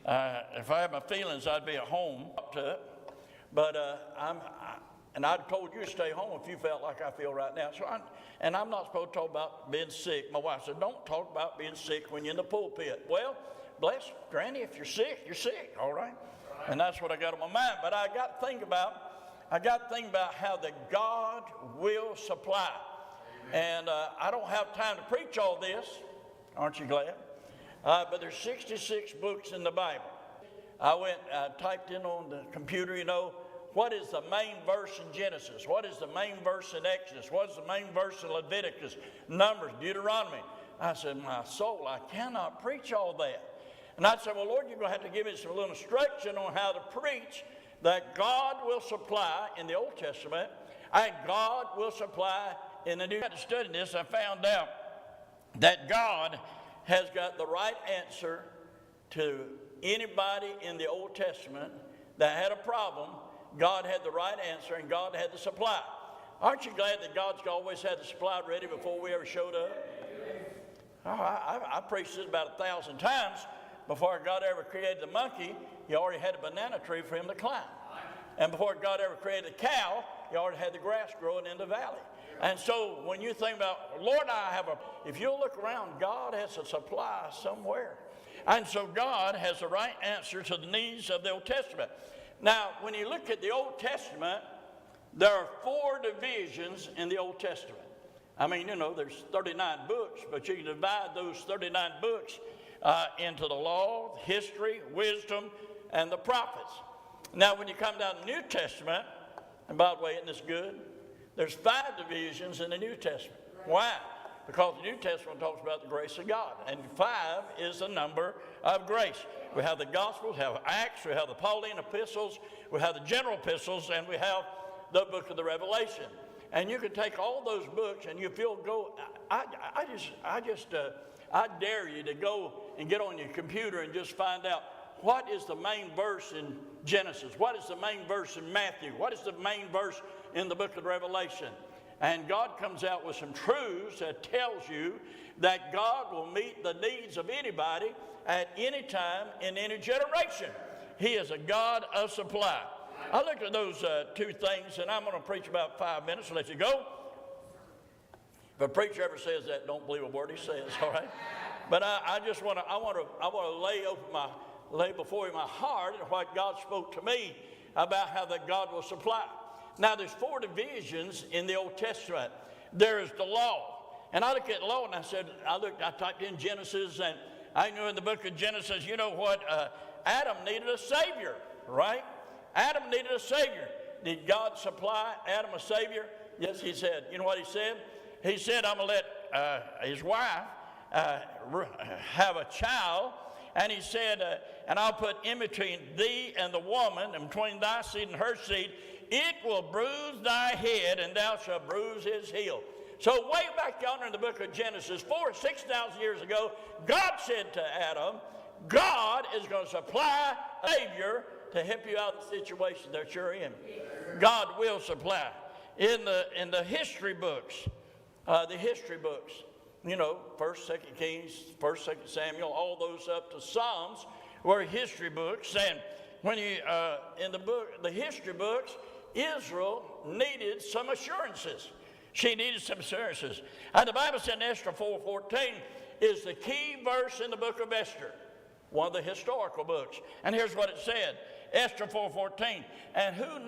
If I had my feelings, I'd be at home up to it. But and I'd told you to stay home if you felt like I feel right now. And I'm not supposed to talk about being sick. My wife said, don't talk about being sick when you're in the pulpit. Well, bless Granny, if you're sick, all right? And that's what I got on my mind. But I got to think about how that God will supply. And I don't have time to preach all this. Aren't you glad? But there's 66 books in the Bible. I typed in on the computer, what is the main verse in Genesis? What is the main verse in Exodus? What is the main verse in Leviticus, Numbers, Deuteronomy? I said, my soul, I cannot preach all that. And I said, well, Lord, you're going to have to give me some little instruction on how to preach that God will supply in the Old Testament and God will supply in the New. After studying this, I found out that God has got the right answer to anybody in the Old Testament that had a problem. God had the right answer, and God had the supply. Aren't you glad that God's always had the supply ready before we ever showed up? Oh, I preached this about 1,000 times. Before God ever created the monkey, He already had a banana tree for him to climb. And before God ever created the cow, He already had the grass growing in the valley. And so when you think about, Lord, if you'll look around, God has a supply somewhere. And so God has the right answer to the needs of the Old Testament. Now, when you look at the Old Testament, there are 4 divisions in the Old Testament. I mean, there's 39 books, but you can divide those 39 books into the law, history, wisdom, and the prophets. Now, when you come down to the New Testament, and by the way, isn't this good? There's 5 divisions in the New Testament. Why? Because the New Testament talks about the grace of God, and 5 is the number of grace. We have the Gospels, we have Acts, we have the Pauline epistles, we have the general epistles, and we have the book of the Revelation. And you can take all those books, and if you'll go, I dare you to go and get on your computer and just find out what is the main verse in Genesis, what is the main verse in Matthew, what is the main verse in the book of Revelation. And God comes out with some truths that tells you that God will meet the needs of anybody at any time in any generation. He is a God of supply. I looked at those 2 things, and I'm going to preach about 5 minutes and let you go. If a preacher ever says that, don't believe a word he says, all right? But I want to lay before you my heart and what God spoke to me about how that God will supply. Now, there's 4 divisions in the Old Testament. There is the law. And I looked at law, and I typed in Genesis, and I knew in the book of Genesis, Adam needed a Savior, right? Adam needed a Savior. Did God supply Adam a Savior? Yes, He said. You know what He said? He said, I'm going to let his wife have a child. And He said, and I'll put in between thee and the woman, and between thy seed and her seed, it will bruise thy head, and thou shalt bruise his heel. So way back yonder in the book of Genesis, 6,000 years ago, God said to Adam, God is going to supply a Savior to help you out of the situation that you're in. God will supply. In the history books, 1st, 2nd Kings, 1st, 2nd Samuel, all those up to Psalms were history books. And when you in the history books, Israel needed some assurances. She needed some assurances. And the Bible said in Esther 4:14 is the key verse in the book of Esther, one of the historical books. And here's what it said, Esther 4:14, and who knows